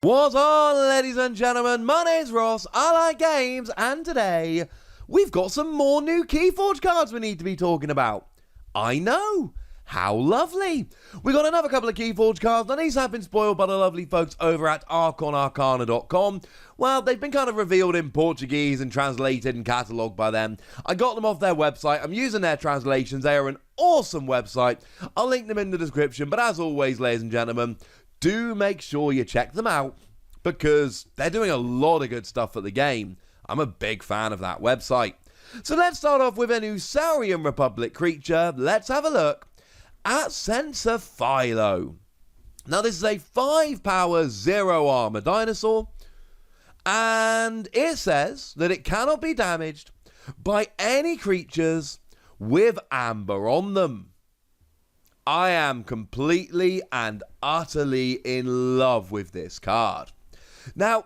What's on, ladies and gentlemen? My name's Ross, I like games, and today we've got some more new Keyforge cards we need to be talking about. I know! How lovely! We got another couple of Keyforge cards, and these have been spoiled by the lovely folks over at archonarcana.com. Well, they've been kind of revealed in Portuguese and translated and catalogued by them. I got them off their website. I'm using their translations. They are an awesome website. I'll link them in the description, but as always, ladies and gentlemen, do make sure you check them out, because they're doing a lot of good stuff for the game. I'm a big fan of that website. So let's start off with a new Saurian Republic creature. Let's have a look at Censor Filo. Now this is a 5-power, 0-armor dinosaur, and it says that it cannot be damaged by any creatures with amber on them. I am completely and utterly in love with this card. Now,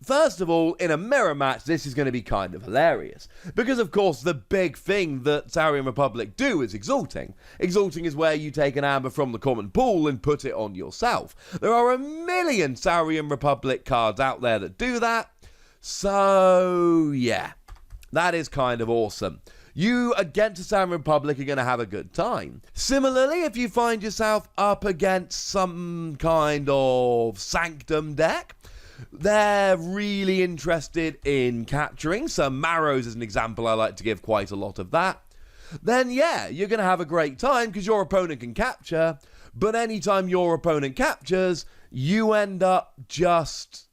first of all, in a mirror match, this is going to be kind of hilarious. Because, of course, the big thing that Saurian Republic do is exalting. Exalting is where you take an amber from the common pool and put it on yourself. There are a million Saurian Republic cards out there that do that. So, yeah, that is kind of awesome. You against the Saurian Republic are going to have a good time. Similarly, if you find yourself up against some kind of Sanctum deck, they're really interested in capturing. So Marrows is an example I like to give quite a lot of that. Then yeah, you're going to have a great time because your opponent can capture, but anytime your opponent captures, you end up just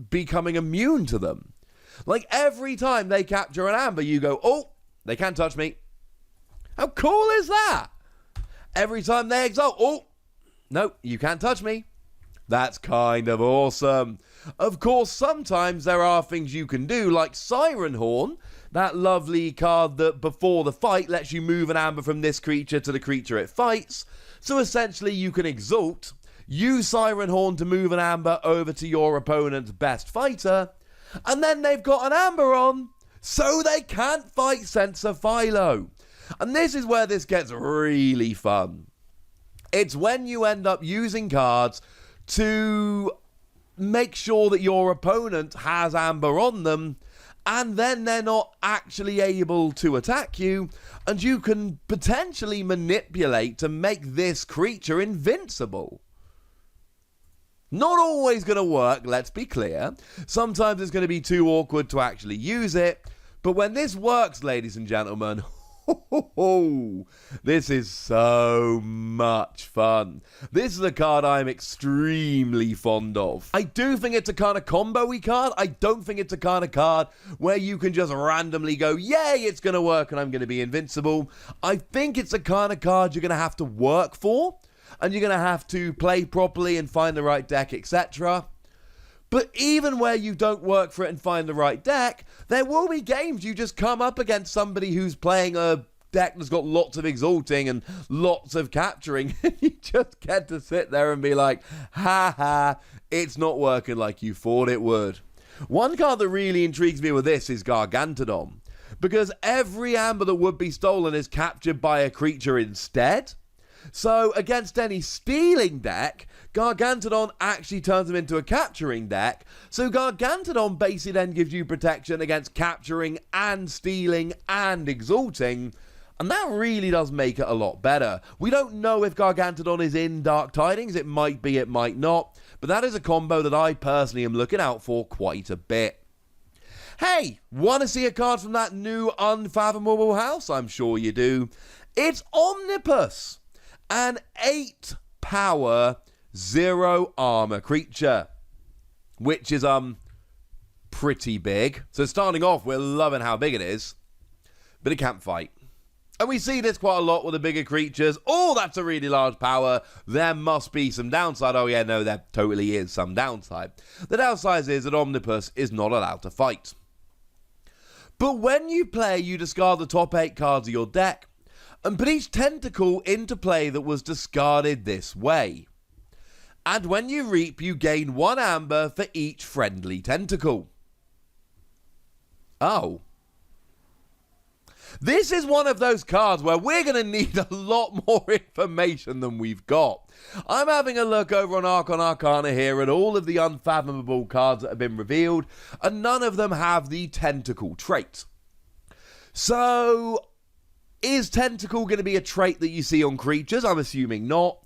becoming immune to them. Like every time they capture an amber, you go, oh, they can't touch me. How cool is that? Every time they exalt, oh, no, you can't touch me. That's kind of awesome. Of course, sometimes there are things you can do, like Siren Horn, that lovely card that before the fight lets you move an amber from this creature to the creature it fights. So essentially you can exalt, use Siren Horn to move an amber over to your opponent's best fighter, and then they've got an amber on, so they can't fight Censor Filo. And this is where this gets really fun. It's when you end up using cards to make sure that your opponent has amber on them, and then they're not actually able to attack you, and you can potentially manipulate to make this creature invincible. Not always going to work, let's be clear. Sometimes it's going to be too awkward to actually use it. But when this works, ladies and gentlemen, this is so much fun. This is a card I'm extremely fond of. I do think it's a kind of combo-y card. I don't think it's a kind of card where you can just randomly go, yay, it's going to work and I'm going to be invincible. I think it's a kind of card you're going to have to work for, and you're going to have to play properly and find the right deck, etc. But even where you don't work for it and find the right deck, there will be games you just come up against somebody who's playing a deck that's got lots of exalting and lots of capturing. You just get to sit there and be like, ha ha, it's not working like you thought it would. One card that really intrigues me with this is Gargantodon, because every amber that would be stolen is captured by a creature instead. So against any stealing deck, Gargantodon actually turns them into a capturing deck. So Gargantodon basically then gives you protection against capturing and stealing and exalting. And that really does make it a lot better. We don't know if Gargantodon is in Dark Tidings. It might be, it might not. But that is a combo that I personally am looking out for quite a bit. Hey, want to see a card from that new Unfathomable house? I'm sure you do. It's Omnipus, an 8-power, 0-armor creature, which is pretty big. So starting off, we're loving how big it is, but it can't fight. And we see this quite a lot with the bigger creatures. Oh, that's a really large power. There must be some downside. Oh yeah, no, there totally is some downside. The downside is that Omnipus is not allowed to fight. But when you play, you discard the top 8 cards of your deck and put each tentacle into play that was discarded this way. And when you reap, you gain 1 amber for each friendly tentacle. Oh. This is one of those cards where we're going to need a lot more information than we've got. I'm having a look over on Archon Arcana here at all of the unfathomable cards that have been revealed, and none of them have the Tentacle trait. So, is Tentacle going to be a trait that you see on creatures? I'm assuming not.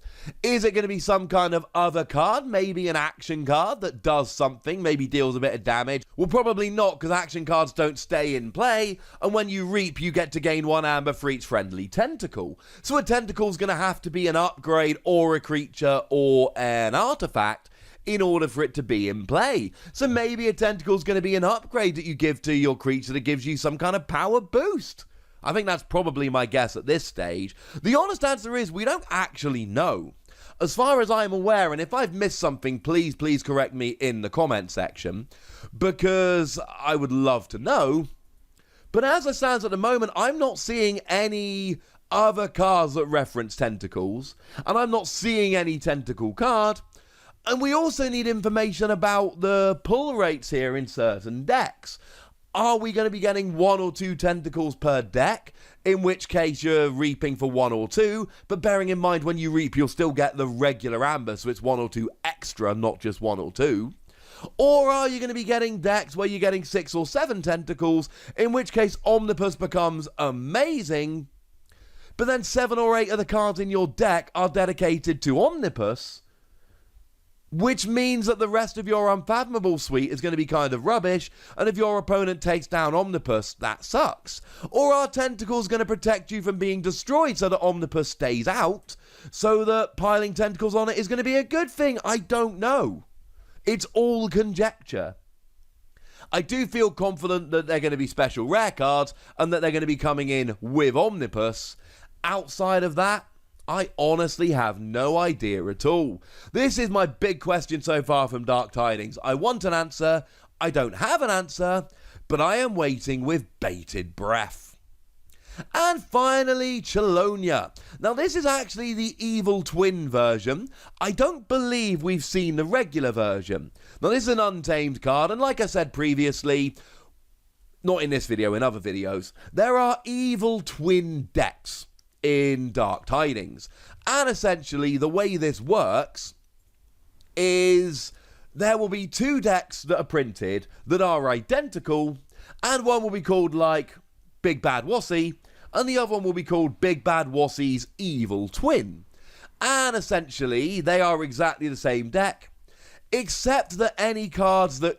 Is it going to be some kind of other card? Maybe an action card that does something, maybe deals a bit of damage? Well, probably not, because action cards don't stay in play, and when you reap, you get to gain 1 amber for each friendly Tentacle. So a Tentacle's going to have to be an upgrade, or a creature, or an artifact, in order for it to be in play. So maybe a Tentacle's going to be an upgrade that you give to your creature that gives you some kind of power boost. I think that's probably my guess at this stage. The honest answer is we don't actually know. As far as I'm aware, and if I've missed something, please correct me in the comment section, because I would love to know. But as it stands at the moment, I'm not seeing any other cards that reference Tentacles, and I'm not seeing any Tentacle card. And we also need information about the pull rates here in certain decks. Are we going to be getting 1 or 2 Tentacles per deck? In which case you're reaping for 1 or 2, but bearing in mind when you reap you'll still get the regular amber, so it's 1 or 2 extra, not just 1 or 2. Or are you going to be getting decks where you're getting 6 or 7 Tentacles, in which case Omnipus becomes amazing, but then 7 or 8 of the cards in your deck are dedicated to Omnipus, which means that the rest of your Unfathomable suite is going to be kind of rubbish, and if your opponent takes down Omnipus, that sucks. Or are Tentacles going to protect you from being destroyed so that Omnipus stays out, so that piling Tentacles on it is going to be a good thing? I don't know. It's all conjecture. I do feel confident that they're going to be special rare cards, and that they're going to be coming in with Omnipus. Outside of that, I honestly have no idea at all. This is my big question so far from Dark Tidings. I want an answer, I don't have an answer, but I am waiting with bated breath. And finally, Chelonia. Now this is actually the evil twin version. I don't believe we've seen the regular version. Now this is an untamed card, and like I said previously, not in this video, in other videos, there are evil twin decks in Dark Tidings, and essentially the way this works is there will be 2 decks that are printed that are identical, and one will be called like Big Bad Wossy, and the other one will be called Big Bad Wossy's Evil Twin, and essentially they are exactly the same deck, except that any cards that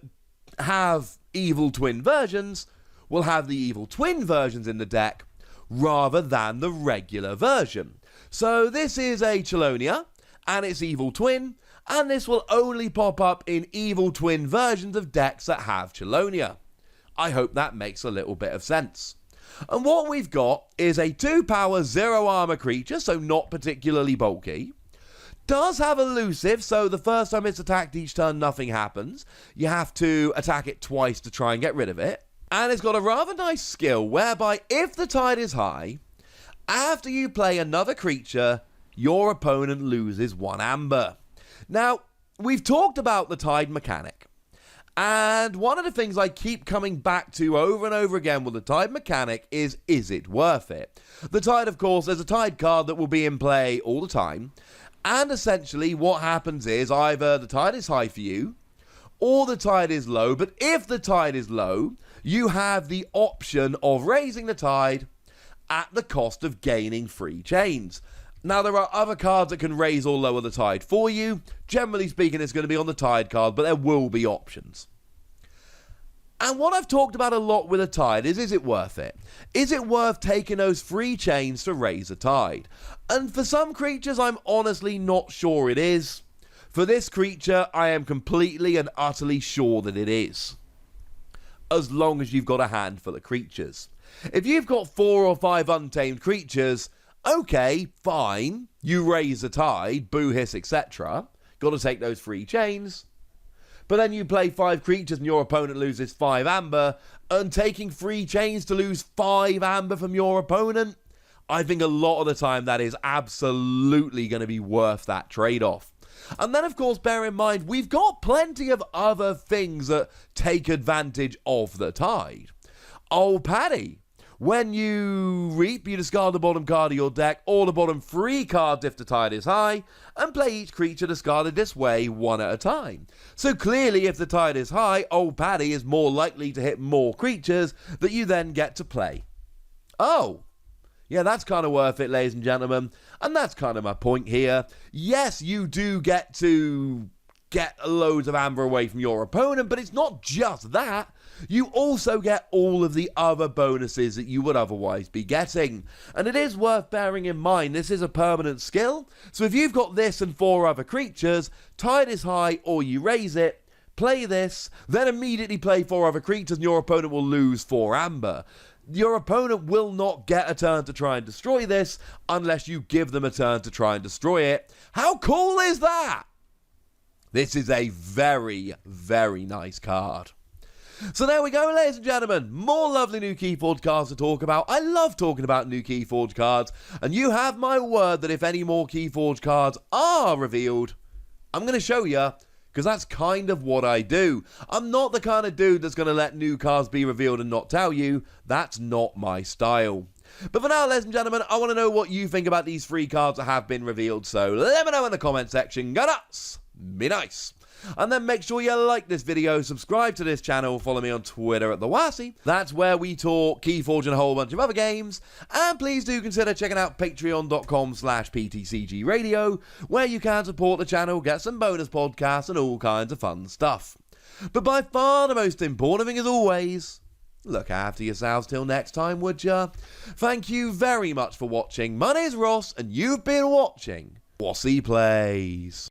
have evil twin versions will have the evil twin versions in the deck rather than the regular version. So this is a Chelonia, and it's evil twin, and this will only pop up in evil twin versions of decks that have Chelonia. I hope that makes a little bit of sense. And what we've got is a 2 power 0 armor creature, so not particularly bulky. Does have elusive, so the first time it's attacked each turn nothing happens. You have to attack it twice to try and get rid of it. And it's got a rather nice skill whereby if the tide is high, after you play another creature, your opponent loses 1 amber. Now, we've talked about the tide mechanic, and one of the things I keep coming back to over and over again with the tide mechanic is it worth it? The tide, of course, is a tide card that will be in play all the time, and essentially what happens is either the tide is high for you, or the tide is low, but if the tide is low, you have the option of raising the tide at the cost of gaining free chains. Now, there are other cards that can raise or lower the tide for you. Generally speaking, it's going to be on the tide card, but there will be options. And what I've talked about a lot with a tide is it worth it? Is it worth taking those free chains to raise a tide? And for some creatures, I'm honestly not sure it is. For this creature, I am completely and utterly sure that it is. As long as you've got a handful of creatures. If you've got 4 or 5 untamed creatures, okay, fine, you raise a tide, boo hiss, etc. Got to take those free chains. But then you play 5 creatures and your opponent loses 5 amber, and taking free chains to lose 5 amber from your opponent, I think a lot of the time that is absolutely going to be worth that trade-off. And then, of course, bear in mind, we've got plenty of other things that take advantage of the tide. Oh, Paddy, When you reap, you discard the bottom card of your deck or the bottom 3 cards if the tide is high, and play each creature discarded this way one at a time. So clearly if the tide is high, Old Paddy is more likely to hit more creatures that you then get to play. Oh, yeah, that's kind of worth it, ladies and gentlemen, and that's kind of my point here. Yes, you do get to get loads of amber away from your opponent, but it's not just that. You also get all of the other bonuses that you would otherwise be getting. And it is worth bearing in mind, this is a permanent skill. So if you've got this and 4 other creatures, tide is high or you raise it, play this, then immediately play 4 other creatures and your opponent will lose 4 amber. Your opponent will not get a turn to try and destroy this unless you give them a turn to try and destroy it. How cool is that? This is a very, very nice card. So there we go, ladies and gentlemen. More lovely new Keyforge cards to talk about. I love talking about new Keyforge cards. And you have my word that if any more Keyforge cards are revealed, I'm going to show you, because that's kind of what I do. I'm not the kind of dude that's going to let new cards be revealed and not tell you. That's not my style. But for now, ladies and gentlemen, I want to know what you think about these 3 cards that have been revealed. So let me know in the comment section. Go nuts! Be nice. And then make sure you like this video, subscribe to this channel, follow me on Twitter at the Wossy. That's where we talk Keyforge and a whole bunch of other games. And please do consider checking out patreon.com/PTCGradio, where you can support the channel, get some bonus podcasts and all kinds of fun stuff. But by far the most important thing as always, look after yourselves till next time, would ya? Thank you very much for watching. My name's Ross and you've been watching Wossy Plays.